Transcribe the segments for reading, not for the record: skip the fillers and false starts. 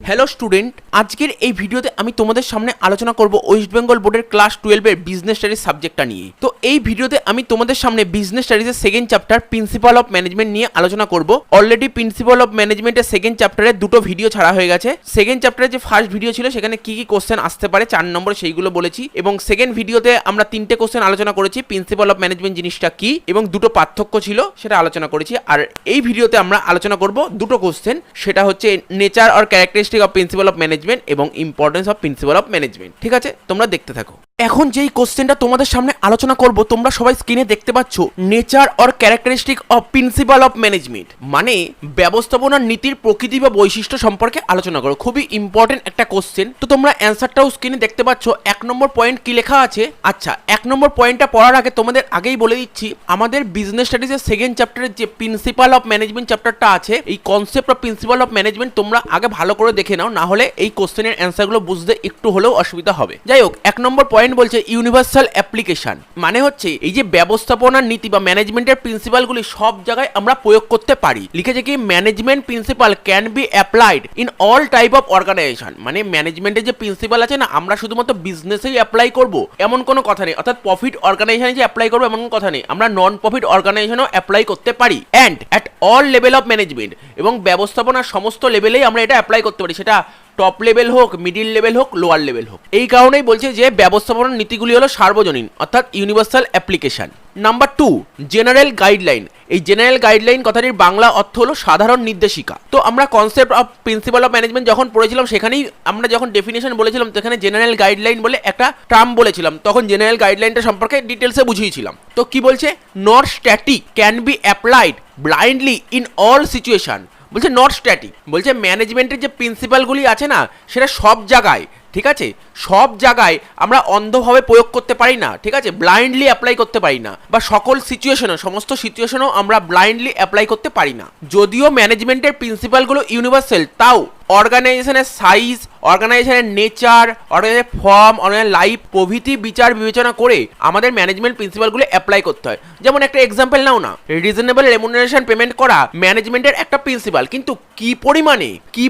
Hello student, আজকের এই ভিডিওতে আমি তোমাদের সামনে আলোচনা করব ওয়েস্ট বেঙ্গল বোর্ডের ক্লাস 12 এর বিজনেস স্টাডিজ সাবজেক্টটা নিয়ে। তো এই ভিডিওতে আমি তোমাদের সামনে বিজনেস স্টাডিজের second chapter principle of management নিয়ে আলোচনা করব। অলরেডি প্রিন্সিপাল অফ ম্যানেজমেন্টের সেকেন্ড চ্যাপ্টারে দুটো ভিডিও ছাড়া হয়ে গেছে। সেকেন্ড চ্যাপ্টারে যে ফার্স্ট ভিডিও ছিল সেখানে কি কি কোশ্চেন আসতে পারে 4 নম্বরে সেইগুলো বলেছি, এবং সেকেন্ড ভিডিওতে আমরা 3টে কোশ্চেন আলোচনা করেছি, প্রিন্সিপাল অফ ম্যানেজমেন্ট জিনিসটা কি এবং দুটো পার্থক্য ছিল সেটা আলোচনা করেছি। আর এই ভিডিওতে আমরা আলোচনা করব দুটো কোশ্চেন, সেটা হচ্ছে nature or characteristic of principle of management এবং importance of principle of management. ঠিক আছে, তোমরা দেখতে থাকো। এখন যেই কোশ্চেনটা তোমাদের সামনে আলোচনা করব, তোমরা সবাই স্ক্রিনে দেখতে পাচ্ছ nature or characteristic of principle of management, মানে ব্যবস্থাপনার নীতির প্রকৃতি বা বৈশিষ্ট্য সম্পর্কে আলোচনা করো। খুবই ইম্পর্টেন্ট একটা কোশ্চেন। তো তোমরা অ্যান্সারটাও স্ক্রিনে দেখতে পাচ্ছ। 1 নম্বর পয়েন্ট কি লেখা আছে। আচ্ছা, 1 নম্বর পয়েন্টটা পড়ার আগে তোমাদের আগেই বলে দিচ্ছি, আমাদের বিজনেস স্টাডিজের সেকেন্ড চ্যাপ্টারের যে প্রিন্সিপাল অফ ম্যানেজমেন্ট চ্যাপ্টারটা আছে, এই concept of principle of management তোমরা আগে ভালো করে দেখে নাও, না হলে এই কোশ্চেনের অ্যান্সারগুলো বুঝতে একটু হলেও অসুবিধা হবে। যাই হোক, 1 নম্বর পয়েন্ট বলছে ইউনিভার্সাল অ্যাপ্লিকেশন, মানে হচ্ছে এই যে ব্যবস্থাপনার নীতি বা ম্যানেজমেন্টের প্রিন্সিপালগুলি সব জায়গায় আমরা প্রয়োগ করতে পারি। লিখেছে কি management principle can be applied in all type of organisation, মানে ম্যানেজমেন্টের যে প্রিন্সিপাল আছে না, আমরা শুধুমাত্র বিজনেসেই অ্যাপ্লাই করব এমন কোনো কথা নেই, অর্থাৎ প্রফিট অর্গানাইজেশনে যে অ্যাপ্লাই করবো এমন কোনো কথা নেই, আমরা নন প্রফিট অর্গানাইজেশনেও অ্যাপ্লাই করতে পারি। And at all level of management, এবং ব্যবস্থাপনার সমস্ত লেভেলেই আমরা এটা অ্যাপ্লাই করতে পারি, সেটা টপ লেভেল হোক, মিডিল লেভেল হোক, লোয়ার লেভেল হোক। এই কারণেই বলছে যে ব্যবস্থাপনার নীতিগুলি হলো সার্বজনীন, অর্থাৎ universal application. Number 2, general guideline. এই জেনারেল গাইডলাইন কথাটির বাংলা অর্থ হলো সাধারণ নির্দেশিকা। তো আমরা concept of principle of management যখন পড়েছিলাম, সেখানেই আমরা যখন ডেফিনেশন বলেছিলাম, সেখানে জেনারেল গাইডলাইন বলে একটা টার্ম বলেছিলাম, তখন জেনারেল গাইডলাইনটা সম্পর্কে ডিটেলসে বুঝিয়েছিলাম। তো কি বলছে, not static can be applied blindly in all situation. বলছে নট স্ট্যাটিক, বলছে ম্যানেজমেন্টের যে প্রিন্সিপালগুলি আছে না, সেটা সব জায়গায়, ঠিক আছে, সব জায়গায় আমরা অন্ধভাবে প্রয়োগ করতে পারি না, ঠিক আছে, ব্লাইন্ডলি অ্যাপ্লাই করতে পারি না, বা সকল সিচুয়েশনে, সমস্ত সিচুয়েশনেও আমরা ব্লাইন্ডলি অ্যাপ্লাই করতে পারি না। যদিও ম্যানেজমেন্টের প্রিন্সিপালগুলো ইউনিভার্সাল, তাও অর্গানাইজেশনের সাইজ, অর্গানাইজেশনের নেচার, অর্গানাইজেশনের ফর্ম, অর্গানাইজেশন লাইফ প্রভৃতি বিচার বিবেচনা করে আমাদের ম্যানেজমেন্ট প্রিন্সিপালগুলো অ্যাপ্লাই করতে হয়। যেমন একটা এক্সাম্পল নাও না, রিজনেবল রেমুনারেশন পেমেন্ট করা ম্যানেজমেন্টের একটা প্রিন্সিপাল, কিন্তু কি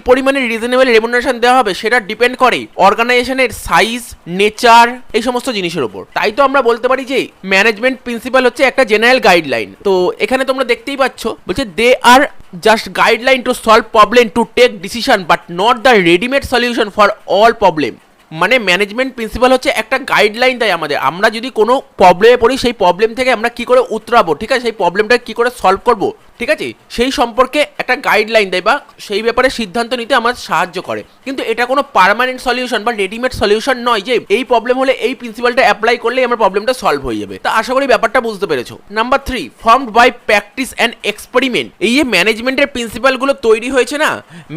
পরিমাণে রিজনেবল রেমুনারেশন দেওয়া হবে সেটা ডিপেন্ড করে অর্গানাইজেশনের সাইজ, নেচার, এই সমস্ত জিনিসের উপর। তাই তো আমরা বলতে পারি যে ম্যানেজমেন্ট প্রিন্সিপাল হচ্ছে একটা জেনারেল গাইডলাইন। তো এখানে তোমরা দেখতেই পাচ্ছ, বলছে they are just guideline to solve problem, to take decision, but not the readymade solution for all problem. মানে ম্যানেজমেন্ট প্রিন্সিপাল হচ্ছে একটা গাইডলাইন দেয় আমাদের, আমরা যদি কোনো প্রবলেমে পড়ি সেই প্রবলেম থেকে আমরা কি করে উতরাবো, ঠিক আছে, সেই প্রবলেমটা কি করে সলভ করব, ঠিক আছে, সেই সম্পর্কে একটা গাইডলাইন দেয় বা সেই ব্যাপারে সিদ্ধান্ত নিতে আমাদের সাহায্য করে। কিন্তু এটা কোনো পার্মানেন্ট সলিউশন বা রেডিমেড সলিউশন নয় যে এই প্রবলেম হলে এই প্রিন্সিপালটা অ্যাপ্লাই করলেই আমার প্রবলেমটা সলভ হয়ে যাবে। তা আশা করি ব্যাপারটা বুঝতে পেরেছো। Number 3, formed by practice and experiment. এই যে ম্যানেজমেন্টের প্রিন্সিপালগুলো তৈরি হয়েছে না,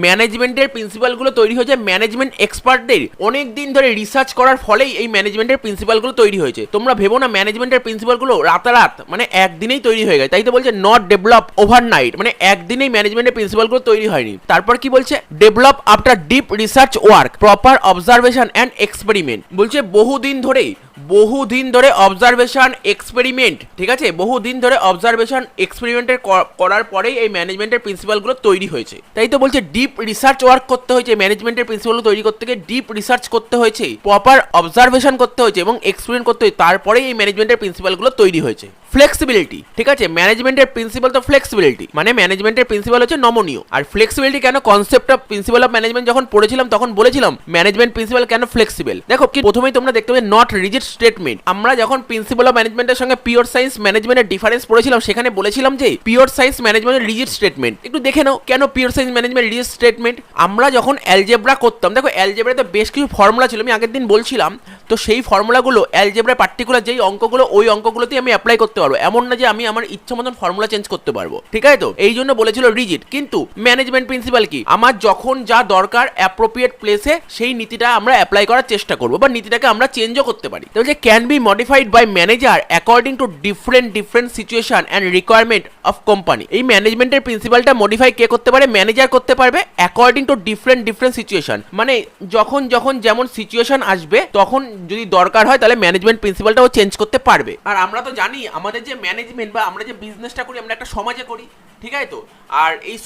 ম্যানেজমেন্টের প্রিন্সিপালগুলো তৈরি হয়েছে ম্যানেজমেন্ট এক্সপার্টদের অনেক দিন ধরে রিসার্চ করার ফলেই এই ম্যানেজমেন্টের প্রিন্সিপালগুলো তৈরি হয়েছে। তোমরা ভেবো না ম্যানেজমেন্টের প্রিন্সিপালগুলো রাতারাত, মানে একদিনেই তৈরি হয়ে গেছে। তাই তো বলছে নট ডেভেলপ ওভারনাইট, মানে একদিনেই ম্যানেজমেন্টের প্রিন্সিপালগুলো তৈরি হয়নি। তারপর কি বলছে, develop after deep research work, proper observation and experiment. বলছে বহুদিন ধরে অবজারভেশন এক্সপেরিমেন্ট, ঠিক আছে, বহুদিন ধরে অবজারভেশন এক্সপেরিমেন্টের করার পরেই এই ম্যানেজমেন্টের প্রিন্সিপালগুলো তৈরি হয়েছে। তাই তো বলছে ডিপ রিসার্চ ওয়ার্ক করতে হয়েছে, ম্যানেজমেন্টের প্রিন্সিপালগুলো তৈরি করতে গিয়ে ডিপ রিসার্চ করতে হয়েছে, প্রপার অবজারভেশন করতে হয়েছে এবং এক্সপেরিমেন্ট করতে হয়েছে, তারপরেই এই ম্যানেজমেন্টের প্রিন্সিপালগুলো তৈরি হয়েছে। ফ্লেক্সিবিলিটি, ঠিক আছে, ম্যানেজমেন্টের প্রিন্সিপাল তো ফ্লেক্সিবিলিটি, মানে ম্যানেজমেন্টের প্রিন্সিপাল হচ্ছে নমনীয়। আর ফ্লেক্সিবিলিটি কেন, concept of principle of management যখন পড়েছিলাম তখন বলেছিলাম ম্যানেজমেন্ট প্রিন্সিপাল কেন ফ্লেক্সিবল। দেখো কি প্রথমেই তোমরা দেখতে পাবে নট রিজিড স্টেটমেন্ট। আমরা যখন প্রিন্সিপাল অফ ম্যানেজমেন্টের সঙ্গে পিওর সায়েন্স ম্যানেজমেন্টের ডিফারেন্স পড়েছিলাম, সেখানে বলেছিলাম যে পিওর সায়েন্স ম্যানেজমেন্টের রিজিড স্টেটমেন্ট। একটু দেখে নাও কেন pure science management rigid statement. আমরা যখন অ্যালজেব্রা করতাম, দেখো অ্যালজেব্রাতে বেশ কিছু ফর্মুলা ছিল, আমি আগের দিন বলছিলাম, তো সেই ফর্মুলাগুলো অ্যালজেব্রা পার্টিকুলার যেই অঙ্কগুলো, ওই অঙ্কগুলোতেই আমি অ্যাপ্লাই করতে পারবো, এমন না যে আমি আমার ইচ্ছা মতন ফর্মুলা চেঞ্জ করতে পারবো, ঠিক আছে। তো এই জন্য বলেছিল রিজিড। কিন্তু ম্যানেজমেন্ট প্রিন্সিপাল কি, আমার যখন যা দরকার অ্যাপ্রোপ্রিয়েট প্লেসে সেই নীতিটা আমরা অ্যাপ্লাই করার চেষ্টা করবো, বা নীতিটাকে আমরা চেঞ্জও করতে পারি। তো বলছে can be modified by manager according to different situation and requirement of company. এই ম্যানেজমেন্টের প্রিন্সিপালটা মডিফাই কে করতে পারে? ম্যানেজার করতে পারবে অ্যাকর্ডিং টু ডিফারেন্ট সিচুয়েশন, মানে যখন যখন যেমন সিচুয়েশন আসবে তখন যদি দরকার হয় তাহলে ম্যানেজমেন্ট প্রিন্সিপালটাও চেঞ্জ করতে পারবে। আর আমরা তো জানি আমাদের যে ম্যানেজমেন্ট বা আমরা যে বিজনেসটা করি আমরা একটা সমাজে করি, ঠিক আছে? তো আর এই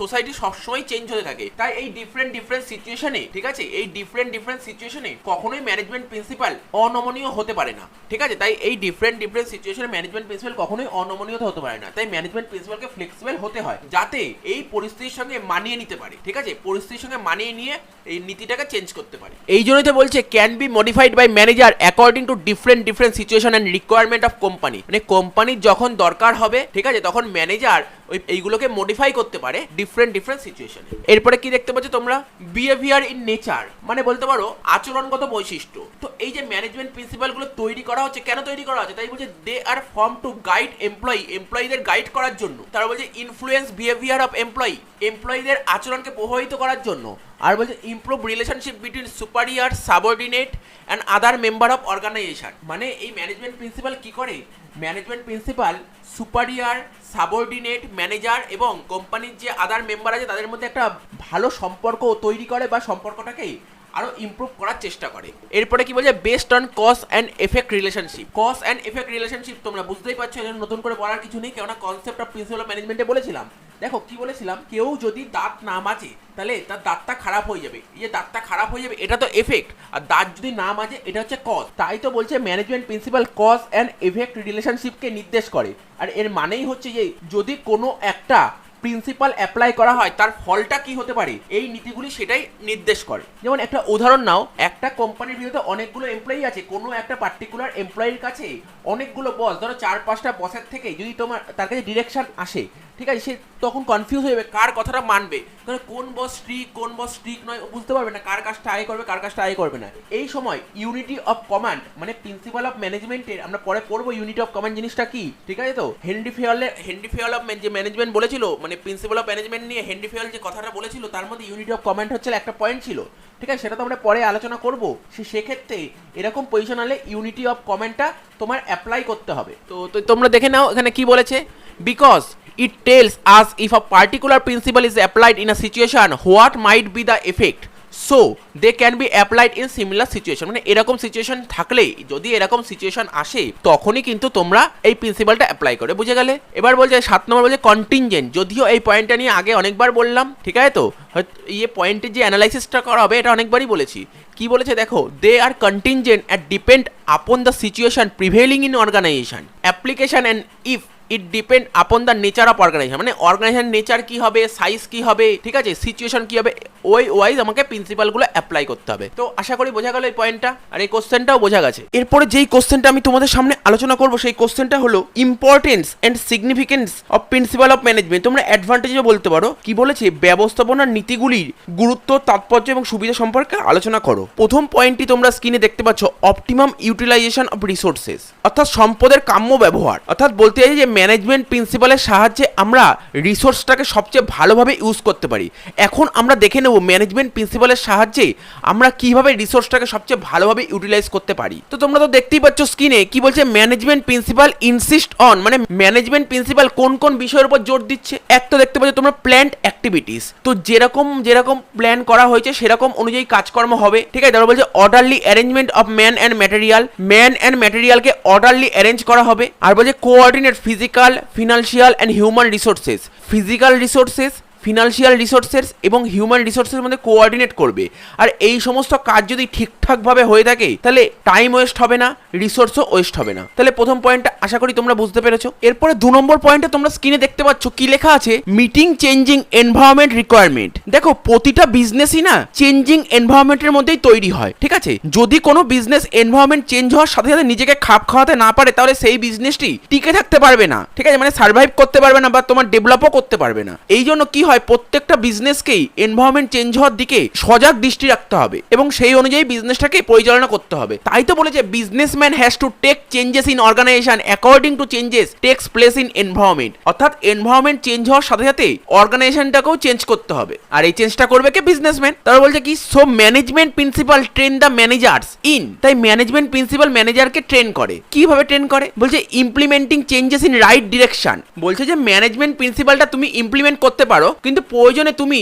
সোসাইটি সবসময় চেঞ্জ হতে থাকে, তাই এই ডিফারেন্ট সিচুয়েশনে, ঠিক আছে, এই ডিফারেন্ট সিচুয়েশনে কখনোই ম্যানেজমেন্ট প্রিন্সিপাল অনমনীয় হতে পারে না, ঠিক আছে? তাই এই ডিফারেন্ট সিচুয়েশনে ম্যানেজমেন্ট প্রিন্সিপাল কখনোই অনমনীয় হতে পারে না। তাই ম্যানেজমেন্ট প্রিন্সিপালকে ফ্লেক্সিবল হতে হয় যাতে এই পরিস্থিতির সঙ্গে মানিয়ে নিতে পারে, ঠিক আছে? পরিস্থিতির সঙ্গে মানিয়ে নিয়ে এই নীতিটাকে চেঞ্জ করতে পারে। এই জন্যই তো বলছে can be modified by manager according to different situation and requirement of company. মানে কোম্পানির যখন দরকার হবে, ঠিক আছে, তখন ম্যানেজার এইগুলোকে মডিফাই করতে পারে ডিফারেন্ট সিচুয়েশনে। এরপরে কি দেখতে পাচ্ছ তোমরা? বিহেভিয়ার ইন নেচার, মানে বলতে পারো আচরণগত বৈশিষ্ট্য। তো এই যে ম্যানেজমেন্ট প্রিন্সিপালগুলো তৈরি করা হচ্ছে, কেন তৈরি করা হচ্ছে? তাই বলছে they R form to guide এমপ্লয়ীদের guide করার জন্য। তারা বলছে ইনফ্লুয়েন্স বিহেভিয়ার অফ এমপ্লয়ীদের আচরণকে প্রভাবিত করার জন্য। আর বলছে improve relationship between superior, subordinate and other member of organisation. মানে এই ম্যানেজমেন্ট প্রিন্সিপাল কি করে? Management principle superior, subordinate, manager এবং কোম্পানির যে আদার মেম্বার আছে তাদের মধ্যে একটা ভালো সম্পর্ক তৈরি করে বা সম্পর্কটাকে আরো ইমপ্রুভ করার চেষ্টা করে। এরপরে কি বলছে? Based on cause and effect relationship. তোমরা বুঝতেই পারছো, এখানে নতুন করে বলার কিছু নেই, কেননা কনসেপ্ট অফ প্রিন্সিপাল অফ ম্যানেজমেন্টে বলেছিলাম। দেখো কি বলেছিলাম, কেউ যদি দাঁত না মাজে তাহলে তার দাঁতটা খারাপ হয়ে যাবে। এই যে দাঁতটা খারাপ হয়ে যাবে এটা তো এফেক্ট, আর দাঁত যদি না মাজে এটা হচ্ছে কজ। তাই তো বলছে management principle cause and effect রিলেশনশিপকে নির্দেশ করে। আর এর মানেই হচ্ছে যে যদি কোনো একটা প্রিন্সিপাল অ্যাপ্লাই করা হয় তার ফলটা কি হতে পারে, এই নীতিগুলি সেটাই নির্দেশ করে। যেমন একটা উদাহরণ নাও, একটা কোম্পানির বিরুদ্ধে অনেকগুলো এমপ্লয়ি আছে, কোনো একটা পার্টিকুলার এমপ্লয়ির কাছে অনেকগুলো বস, ধরো 4-5টা বসের থেকে যদি তার কাছে ডিরেকশন আসে, ঠিক আছে, সে তখন কনফিউজ হয়ে যাবে কার কথাটা মানবে, কারণ কোন বস স্ট্রিক নয় ও বুঝতে পারবে না কার কাজটা আগে করবে কার কাজটা আগে করবে না। এই সময় ইউনিটি অফ কমান্ড, মানে প্রিন্সিপাল অফ ম্যানেজমেন্টের, আমরা পরে পড়বো ইউনিটি অফ কমান্ড জিনিসটা কি, ঠিক আছে? তো হেনরি ফেয়াল অফ যে ম্যানেজমেন্ট বলেছিল, মানে প্রিন্সিপাল অফ ম্যানেজমেন্ট নিয়ে হেনরি ফেয়াল যে কথাটা বলেছিল তার মধ্যে ইউনিটি অফ কমান্ড হচ্ছে একটা পয়েন্ট ছিল, ঠিক আছে? সেটা তো আমরা পরে আলোচনা করবো। সেক্ষেত্রে এরকম পজিশন হলে ইউনিটি অফ কমান্ডটা তোমার অ্যাপ্লাই করতে হবে। তো তোমরা দেখে নাও এখানে কি বলেছে, because it tells us if a particular principle is applied in a situation what might be the effect, so they can be applied in similar situation। মানে এরকম সিচুয়েশন থাকলে, যদি এরকম সিচুয়েশন আসে তখনই কিন্তু তোমরা এই প্রিন্সিপালটা অ্যাপ্লাই করে, বুঝে গেলে? এবার বলছে 7 নম্বর বলছে কন্টিনজেন্ট। যদিও এই পয়েন্টটা নিয়ে আগে অনেকবার বললাম, ঠিক আছে? তো এই পয়েন্টের যে অ্যানালাইসিসটা করা হবে এটা অনেকবারই বলেছি। কি বলেছে দেখো, they are contingent and depend upon the situation prevailing in organization application and if it depend upon the nature of organisation. মানে অর্গানাইজেশন নেচার কি হবে, সাইজ কি হবে, ঠিক আছে, সিচুয়েশন কি হবে, ওই ওয়াইজ আমাকে প্রিন্সিপালগুলো অ্যাপ্লাই করতে হবে। তো আশা করি বোঝা গেল এই পয়েন্টটা, আর এই কোশ্চেনটাও বোঝা গেছে। এরপরে যেই কোশ্চেনটা আমি তোমাদের সামনে আলোচনা করবো সেই কোশ্চেনটা হলো importance and significance of principle of management. তোমরা অ্যাডভান্টেজও বলতে পারো। কি বলেছে? ব্যবস্থাপনার নীতিগুলির গুরুত্ব, তাৎপর্য এবং সুবিধা সম্পর্কে আলোচনা করো। প্রথম পয়েন্টটি তোমরা স্ক্রিনে দেখতে পাচ্ছ, অপটিমাম ইউটিলাইজেশন অফ রিসোর্সেস, অর্থাৎ সম্পদের কাম্য ব্যবহার। অর্থাৎ বলতে চাই যে ম্যানেজমেন্ট প্রিন্সিপালের সাহায্যে আমরা রিসোর্সটাকে সবচেয়ে ভালোভাবে ইউজ করতে পারি। এখন আমরা দেখে নেব ম্যানেজমেন্ট প্রিন্সিপালের সাহায্যে আমরা কিভাবে রিসোর্সটাকে সবচেয়ে ভালোভাবে ইউটিলাইজ করতে পারি। তো তোমরা তো দেখতেই পাচ্ছ স্ক্রিনে কি বলছে, ম্যানেজমেন্ট প্রিন্সিপাল ইনসিস্ট অন, মানে ম্যানেজমেন্ট প্রিন্সিপাল কোন কোন বিষয়ের উপর জোর দিচ্ছে। এক তো দেখতে পাচ্ছ তোমরা প্ল্যান্ড অ্যাক্টিভিটিস, তো যেরকম প্ল্যান করা হয়েছে সেরকম অনুযায়ী কাজকর্ম হবে, ঠিক আছে? তারপর বলছে orderly arrangement of man and ম্যাটেরিয়ালকে অর্ডারলি অ্যারেঞ্জ করা হবে। আর বলছে coordinate physical, financial and human resources, physical resources, financial resources এবং হিউম্যান রিসোর্সের মধ্যে কোঅর্ডিনেট করবে। আর এই সমস্ত কাজ যদি ঠিকঠাকভাবে হয়ে থাকে তাহলে টাইম ওয়েস্ট হবে না, রিসোর্সও ওয়েস্ট হবে না। তাহলে প্রথম পয়েন্টটা আশা করি তোমরা বুঝতে পেরেছো। এরপরে 2 নম্বর পয়েন্টে তোমরা স্ক্রিনে দেখতে পাচ্ছ কি লেখা আছে, মিটিং চেঞ্জিং এনভায়রনমেন্ট রিকোয়ারমেন্ট। দেখো প্রতিটা বিজনেসই না চেঞ্জিং এনভায়রনমেন্টের মধ্যেই তৈরি হয়, ঠিক আছে? যদি কোনো বিজনেস এনভায়রনমেন্ট চেঞ্জ হওয়ার সাথে সাথে নিজেকে খাপ খাওয়াতে না পারে তাহলে সেই বিজনেসটি টিকে থাকতে পারবে না, ঠিক আছে? মানে সার্ভাইভ করতে পারবে না বা তোমার ডেভেলপও করতে পারবে না। এই জন্য কি হয়, হয় প্রত্যেকটা বিজনেসকেই এনভায়রনমেন্ট চেঞ্জ হওয়ার দিকে সজাগ দৃষ্টি রাখতে হবে এবং সেই অনুযায়ী বিজনেসটাকে পরিচালনা করতে হবে। তাই তো বলেছে businessman has to take changes in organisation according to changes takes place in environment. অর্থাৎ এনভায়রনমেন্ট চেঞ্জ হওয়ার সাথে সাথে অর্গানাইজেশনটাকেও চেঞ্জ করতে হবে, আর এই চেঞ্জটা করবে কে? বিজনেসম্যান। তারা বলছে কি so management principal train the managers in, তাই ম্যানেজমেন্ট প্রিন্সিপাল ম্যানেজারকে ট্রেন করে। কিভাবে ট্রেন করে? বলছে implementing changes in right direction. বলছে যে ম্যানেজমেন্ট প্রিন্সিপালটা তুমি ইমপ্লিমেন্ট করতে পারো, কিন্তু প্রয়োজনে তুমি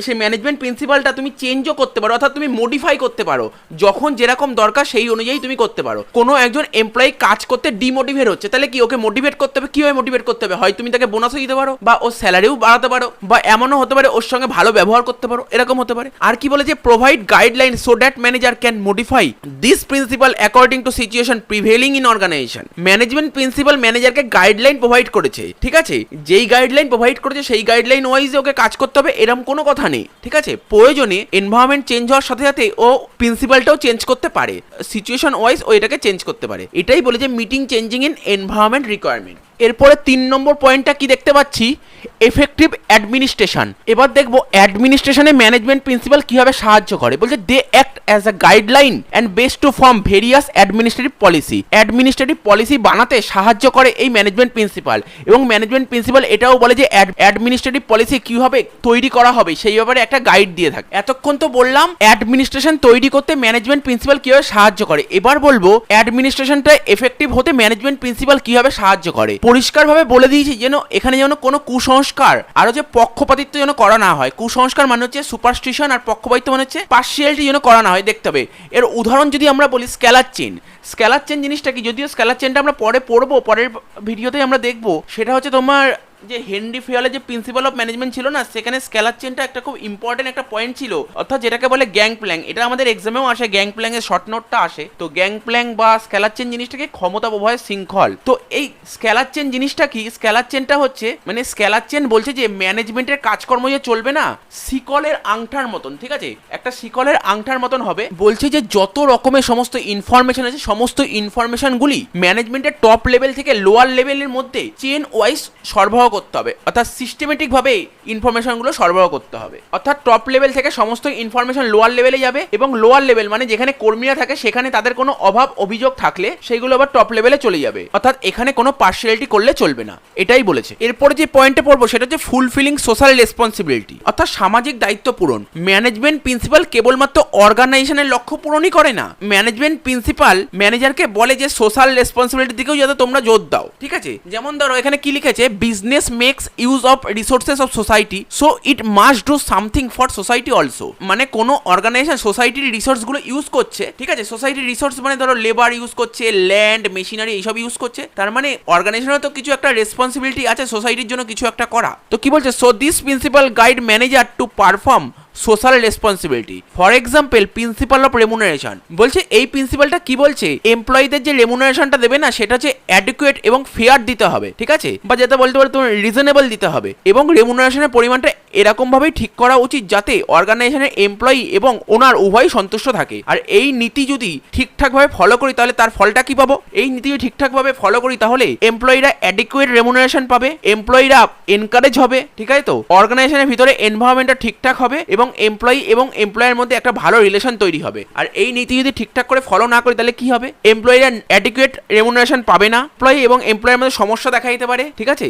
সেই ম্যানেজমেন্ট প্রিন্সিপালটা তুমি চেঞ্জও করতে পারো, অর্থাৎ তুমি মডিফাই করতে পারো, যখন যেরকম দরকার সেই অনুযায়ী তুমি করতে পারো। কোনো একজন এমপ্লয়ি কাজ করতে ডিমোটিভেট হচ্ছে, তাহলে কি ওকে মোটিভেট করতে হবে? কিভাবে মোটিভেট করতে হবে? হয় তুমি তাকে বোনাসও দিতে পারো, বা ওর স্যালারিও বাড়াতে পারো, বা এমনও হতে পারে ওর সঙ্গে ভালো ব্যবহার করতে পারো, এরকম হতে পারে। আর কি বলে যে provide guideline so that manager can modify this principle according to situation prevailing in organisation. Management principle ম্যানেজারকে গাইডলাইন প্রোভাইড করেছে, ঠিক আছে, যেই গাইডলাইন প্রোভাইড করেছে সেই গাইডলাইন ওয়াইজে ওকে কাজ করতে হবে, এরকম কোনো কথা নেই, ঠিক আছে। প্রয়োজনে এনভায়রনমেন্ট চেঞ্জ হওয়ার সাথে সাথে ও প্রিন্সিপালটাও চেঞ্জ করতে পারে, সিচুয়েশন ওয়াইজ ও এটাকে চেঞ্জ করতে পারে। এটাই বলে যে meeting changing in environment requirement. এরপরে 3 নম্বর পয়েন্টটা কি দেখতে পাচ্ছি? Effective administration. এবার দেখবো অ্যাডমিনিস্ট্রেশনে ম্যানেজমেন্ট প্রিন্সিপাল কিভাবে সাহায্য করে। বলছে they act as a guideline and base to form various administrative policy. Administrative policy বানাতে সাহায্য করে এই ম্যানেজমেন্ট প্রিন্সিপাল, এবং ম্যানেজমেন্ট প্রিন্সিপাল এটাও বলে যে অ্যাডমিনিস্ট্রেটিভ পলিসি কিভাবে তৈরি করা হবে সেই ব্যাপারে একটা গাইড দিয়ে থাকে। এতক্ষণ তো বললাম অ্যাডমিনিস্ট্রেশন তৈরি করতে ম্যানেজমেন্ট প্রিন্সিপাল কিভাবে সাহায্য করে, এবার বলবো অ্যাডমিনিস্ট্রেশনটা এফেক্টিভ হতে ম্যানেজমেন্ট প্রিন্সিপাল কিভাবে সাহায্য করে। পরিষ্কারভাবে বলে দিয়েছি যেন এখানে যেন কোনো কুসংস্কার আর যে পক্ষপাতিত্ব যেন করা না হয়। কুসংস্কার মানে হচ্ছে সুপারস্টিশন, আর পক্ষপাতিত্ব মানে হচ্ছে পার্সিয়ালিটি যেন করা না হয়, দেখতে হবে। এর উদাহরণ যদি আমরা বলি স্কেলার চেন। স্কেলার চেন জিনিসটা কি, যদিও স্কেলার চেনটা আমরা পরে পড়বো, পরের ভিডিওতে আমরা দেখবো। সেটা হচ্ছে তোমার যে হেনরি ফিয়ালের যে প্রিন্সিপাল অফ ম্যানেজমেন্ট ছিল না, সেখানে স্কেলার চেনটা একটা খুব ইম্পর্টেন্ট একটা পয়েন্ট ছিল, অর্থাৎ যেটাকে বলে গ্যাং প্ল্যাং। এটা আমাদের এক্সামেও আসে, গ্যাং প্ল্যাং এর শর্ট নোটটা আসে। তো গ্যাং প্ল্যাং বা স্কেলার চেন জিনিসটাকে ক্ষমতা প্রবাহের শৃঙ্খল। তো এই স্কেলার চেন জিনিসটা কি? স্কেলার চেনটা হচ্ছে মানে স্কেলার চেন বলছে যে ম্যানেজমেন্টের কাজকর্ম যে চলবে না শিকলের আংটার মতন, ঠিক আছে, একটা শিকলের আংটার মতন হবে। বলছে যে যত রকমের সমস্ত ইনফরমেশন আছে সমস্ত ইনফরমেশনগুলি ম্যানেজমেন্টের টপ লেভেল থেকে লোয়ার লেভেলের মধ্যে চেন ওয়াইজ সরবরাহ করতে হবে, অর্থাৎ সিস্টেমেটিক ভাবে ইনফরমেশনগুলো সরবরাহ করতে হবে। অর্থাৎ টপ লেভেল থেকে সমস্ত ইনফরমেশন লোয়ার লেভেলে যাবে, এবং লোয়ার লেভেল মানে যেখানে কর্মীরা থাকে সেখানে তাদের কোনো অভাব অভিযোগ থাকলে সেগুলো আবার টপ লেভেলে চলে যাবে। অর্থাৎ এখানে কোনো পার্সিয়ালিটি করলে চলবে না, এটাই বলেছে। এরপরে যে পয়েন্টে পড়বো সেটা হচ্ছে ফুলফিলিং সোশ্যাল রেসপন্সিবিলিটি, অর্থাৎ সামাজিক দায়িত্ব পূরণ। ম্যানেজমেন্ট প্রিন্সিপাল কেবলমাত্র অর্গানাইজেশনের লক্ষ্য পূরণই করে না, ম্যানেজমেন্ট প্রিন্সিপাল ম্যানেজারকে বলে যে সোশ্যাল রেসপন্সিবিলিটির দিকেও যাতে তোমরা জোর দাও, ঠিক আছে। যেমন ধরো এখানে কি লিখেছে, business makes use of resources of society so it must do something for society also. মানে কোনো অর্গানাইজেশন সোসাইটির রিসোর্সগুলো ইউজ করছে, ঠিক আছে, সোসাইটির রিসোর্স মানে ধরো লেবার ইউজ করছে, ল্যান্ড, মেশিনারি এইসব ইউজ করছে, তার মানে অর্গানাইজেশনের তো কিছু একটা রেসপন্সিবিলিটি আছে সোসাইটির জন্য কিছু একটা করা। তো কি বলছে, so this principal guide manager to perform social responsibility. For example principal of remuneration. বলছে এই প্রিন্সিপালটা কি বলছে, এমপ্লয়ীদের যে রেমুনারেশনটা দেবে না সেটা হচ্ছে অ্যাডিকুয়েট এবং ফেয়ার দিতে হবে, ঠিক আছে, বা যেটা বলতে পারো তুমি রিজনেবল দিতে হবে, এবং রেমুনারেশনের পরিমাণটা এরকম ভাবেই ঠিক করা উচিত যাতে অর্গানাইজেশনের এমপ্লয়ি এবং ওনার উভয় সন্তুষ্ট থাকে। আর এই নীতি যদি ঠিকঠাকভাবে ফলো করি তাহলে তার ফলটা কি পাবো, এই নীতি যদি ঠিকঠাকভাবে ফলো করি তাহলে এমপ্লয়িরা অ্যাডিকুয়েট রেমুনারেশন পাবে, এমপ্লয়িরা এনকারেজ হবে, ঠিক আছে, তো অর্গানাইজেশনের ভিতরে এনভায়রনমেন্টটা ঠিকঠাক হবে এবং এমপ্লয়ি এবং এমপ্লয়ের মধ্যে একটা ভালো রিলেশন তৈরি হবে। আর এই নীতি যদি ঠিকঠাক করে ফলো না করি তাহলে কি হবে, এমপ্লয়িরা অ্যাডিকুয়েট রেমুনারেশন পাবে না, এমপ্লয়ি এবং এমপ্লয়ের মধ্যে সমস্যা দেখা দিতে পারে, ঠিক আছে,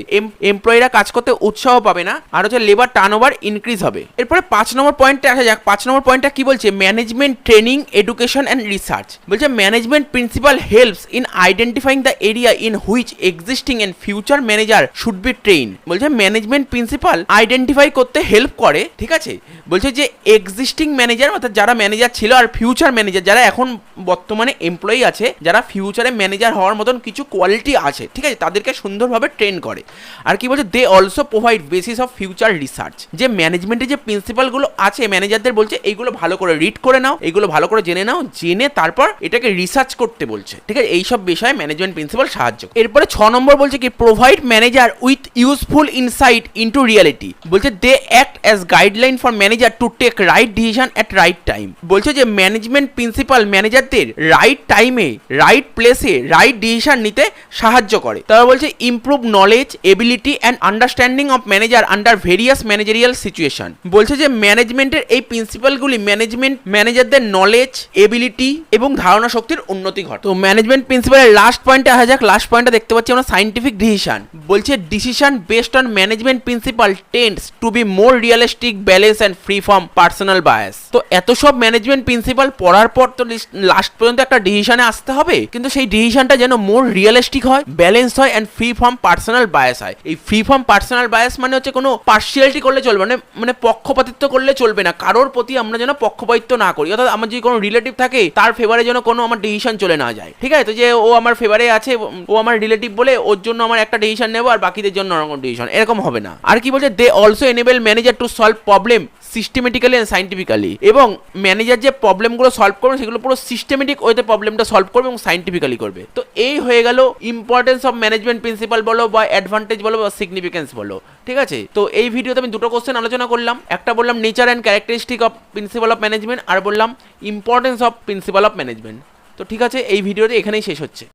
এমপ্লয়িরা কাজ করতে উৎসাহ পাবে না, আর হচ্ছে লেবার টার্নওভার ইনক্রিজ হবে। এরপরে 5 নম্বর পয়েন্টে আসা যাক। 5 নম্বর পয়েন্টটা কি বলছে, management training education and research. বলছে management principle helps in identifying the area in which existing and future manager should be train. বলছে ম্যানেজমেন্ট প্রিন্সিপাল আইডেন্টিফাই করতে হেল্প করে, ঠিক আছে, বলছে যে এক্সিস্টিং ম্যানেজার অর্থাৎ যারা ম্যানেজার ছিল আর ফিউচার ম্যানেজার যারা এখন বর্তমানে এমপ্লয়ি আছে, যারা ফিউচারে ম্যানেজার হওয়ার মতন কিছু কোয়ালিটি আছে, ঠিক আছে, তাদেরকে সুন্দরভাবে ট্রেন করে। আর কি বলছে, they also provide basis of future research. যে ম্যানেজমেন্টে যে প্রিন্সিপালগুলো আছে ম্যানেজারদের বলছে এইগুলো ভালো করে রিড করে নাও, এইগুলো ভালো করে জেনে নাও, জেনে তারপর এটাকে রিসার্চ করতে বলছে, ঠিক আছে, এইসব বিষয়ে ম্যানেজমেন্ট প্রিন্সিপাল সাহায্য। এরপরে 6 নম্বর বলছে কি, provide manager with useful insight into reality. বলছে they act as guideline for manager to take right decision at right time. বলছে যে ম্যানেজমেন্ট প্রিন্সিপাল ম্যানেজারদের রাইট টাইমে রাইট প্লেসে রাইট ডিসিশন নিতে সাহায্য করে। তারা বলছে improve knowledge ability and understanding of manager under various managery managerial situation. বলছে যে ম্যানেজমেন্টের এই প্রিন্সিপালগুলি ম্যানেজারদের নলেজ, এবিলিটি এবং ধারণা শক্তির উন্নতি ঘটে। তো ম্যানেজমেন্ট প্রিন্সিপালের লাস্ট পয়েন্টে আসা যাক। লাস্ট পয়েন্টটা দেখতে পাচ্ছি আমরা সাইন্টিফিক ডিসিশন। বলছে decision based on management principal tends to be more realistic, balance and free from personal bias. তো এত সব ম্যানেজমেন্ট প্রিন্সিপাল পড়ার পর তো লাস্ট পর্যন্ত একটা ডিসিশনে আসতে হবে, কিন্তু সেই ডিসিশনটা যেন মোর রিয়েলিস্টিক হয়, ব্যালেন্স হয় and free from personal bias হয়। এই ফ্রি ফ্রম পার্সোনাল বায়াস মানে হচ্ছে কোনো পার্সিয়ালিটি করলে চলবে না, মানে পক্ষপাতিত্ব করলে চলবে না, কারোর প্রতি আমরা যেন পক্ষপাতিত্ব না করি। অর্থাৎ আমার যদি কোনো রিলেটিভ থাকে তার ফেভারে যেন কোনো আমার ডিসিশন চলে না যায়। ঠিক আছে, তো যে ও আমার ফেভারে আছে, ও আমার রিলেটিভ বলে ওর জন্য আমার একটা ডিসিশন নেবো আর বাকিদের জন্য অন্য ডিসিশন, এরকম হবে না। আর কি বলছে, they also enable manager to solve problem systematically and scientifically. এবং ম্যানেজার যে প্রবলেমগুলো সলভ করবে সেগুলো পুরো সিস্টেমেটিক ওয়েতে প্রবলেমটা সলভ করবে এবং সাইন্টিফিক্যালি করবে। তো এই হয়ে গেল ইম্পর্টেন্স অফ ম্যানেজমেন্ট প্রিন্সিপাল বলো বা অ্যাডভান্টেজ বলো বা সিগনিফিকেন্স বলো। ঠিক আছে, তো এই ভিডিওতে আমি দুটো কোশ্চেন আলোচনা করলাম। একটা বললাম nature and characteristic of principle of management, আর বললাম importance of principle of management. তো ঠিক আছে, এই ভিডিওটি এখানেই শেষ হচ্ছে।